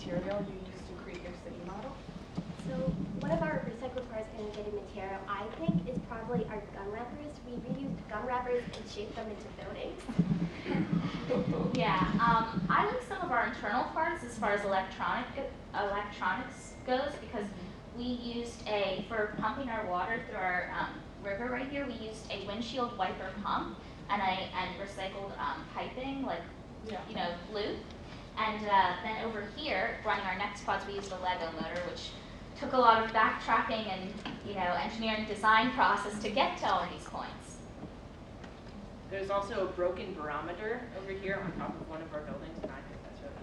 material you use to create your city model? So one of our recycled parts and getting material, I think, is probably our gun wrappers. We reused gun wrappers and shaped them into buildings. Yeah, I like some of our internal parts as far as electronics goes, because we used for pumping our water through our river right here, we used a windshield wiper pump and recycled piping, like, glue. And then over here, running our next pods, we used a Lego motor, which took a lot of backtracking and engineering design process to get to all these coins. There's also a broken barometer over here on top of one of our buildings, and I think that's really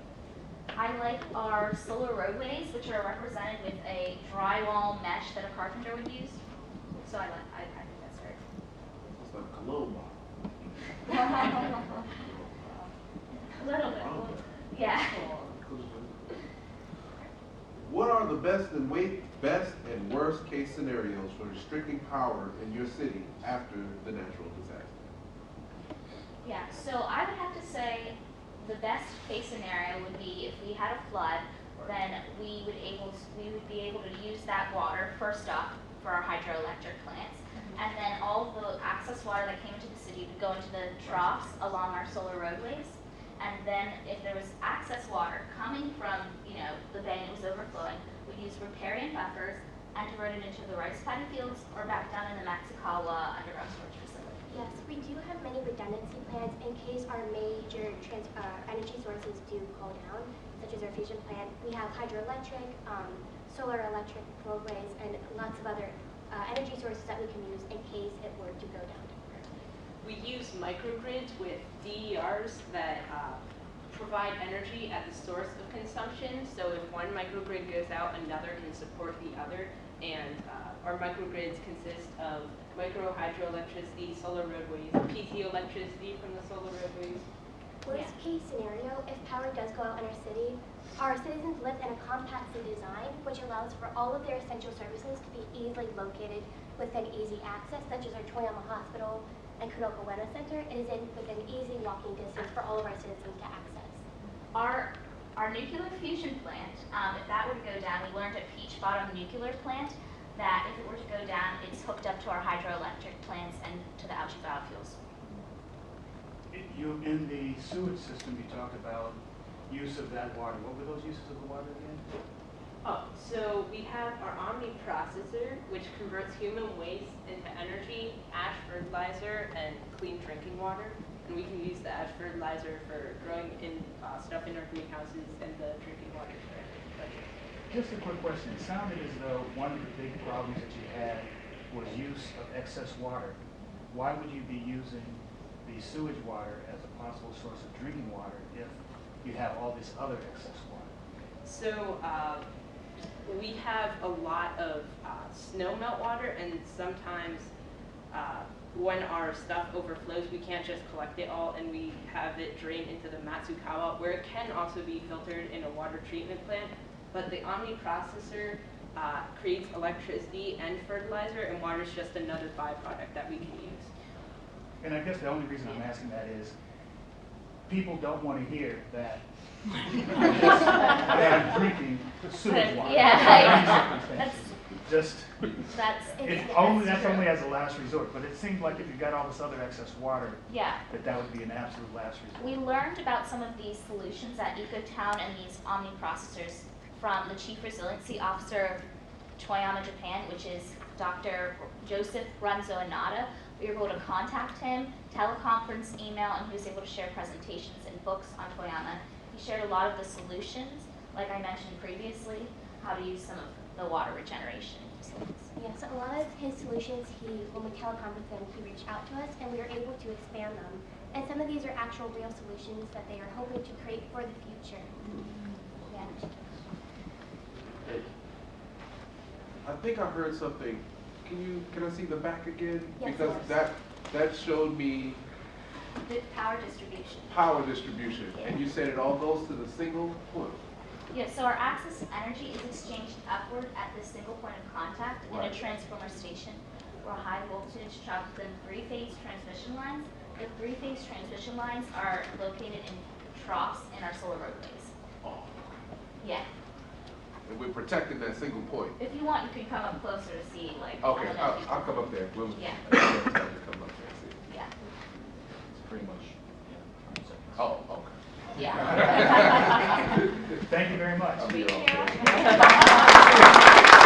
cool. I like our solar roadways, which are represented with a drywall mesh that a carpenter would use. So I think that's very cool. It's like cologne bottle. A little bit. Yeah. What are the best and worst case scenarios for restricting power in your city after the natural disaster? Yeah, so I would have to say the best case scenario would be if we had a flood, then we would be able to use that water first off for our hydroelectric plants, and then all the excess water that came into the city would go into the troughs along our solar roadways. And then if there was excess water coming from, the bay and it was overflowing, we'd use riparian buffers and divert it into the rice paddy fields or back down in the Mexicawa underground storage facility. Yes, we do have many redundancy plans in case our major energy sources do go down, such as our fusion plant. We have hydroelectric, solar electric roadways, and lots of other energy sources that we can use in case it were to go down. We use microgrids with DERs that provide energy at the source of consumption. So if one microgrid goes out, another can support the other. And our microgrids consist of micro hydroelectricity, solar roadways, PT electricity from the solar roadways. Worst case scenario, if power does go out in our citizens live in a compact city design, which allows for all of their essential services to be easily located within easy access, such as our Toyama Hospital and Kuroko Ueno Center. It is within easy walking distance for all of our citizens to access. Our nuclear fusion plant, if that were to go down, we learned at Peach Bottom Nuclear Plant that if it were to go down, it's hooked up to our hydroelectric plants and to the algae biofuels. In the sewage system, you talked about use of that water. What were those uses of the water again? Oh, so we have our Omni processor, which converts human waste into energy, ash fertilizer, and clean drinking water. And we can use the ash fertilizer for growing stuff in our greenhouses and the drinking water for agriculture. Just a quick question. It sounded as though one of the big problems that you had was use of excess water. Why would you be using the sewage water as a possible source of drinking water if you have all this other excess water? So we have a lot of snow melt water, and sometimes when our stuff overflows, we can't just collect it all, and we have it drain into the Matsukawa, where it can also be filtered in a water treatment plant. But the Omni processor creates electricity and fertilizer, and water is just another byproduct that we can use. And I guess the only reason I'm asking that is people don't want to hear that I'm drinking sewage water. Yeah, that's only as a last resort. But it seems like if you got all this other excess water, yeah, that would be an absolute last resort. We learned about some of these solutions at EcoTown and these Omni processors from the Chief Resiliency Officer of Toyama, Japan, which is Dr. Joseph Runzo Inada. We were able to contact him, teleconference, email, and he was able to share presentations and books on Toyama. He shared a lot of the solutions, like I mentioned previously, how to use some of the water regeneration facilities. Yeah, so a lot of his solutions, when we teleconferenced him, he reached out to us and we were able to expand them. And some of these are actual real solutions that they are hoping to create for the future. Yeah. I think I heard something. Can I see the back again? Yes, because that showed me The power distribution. power distribution, Yeah. and you said it all goes to the single point. Yeah, so our access to energy is exchanged upward at this single point of contact in a Right. transformer station where high voltage travels in three-phase transmission lines. The three-phase transmission lines are located in troughs in our solar roadways. Oh. Yeah. we're protecting that single point. If you want, you can come up closer to see, like. Okay, some of the- I'll come up there. Yeah. Come up there and see. Yeah, It's pretty much, yeah, 100 seconds. Oh, okay. yeah. Thank you very much. I'll be Thank all you.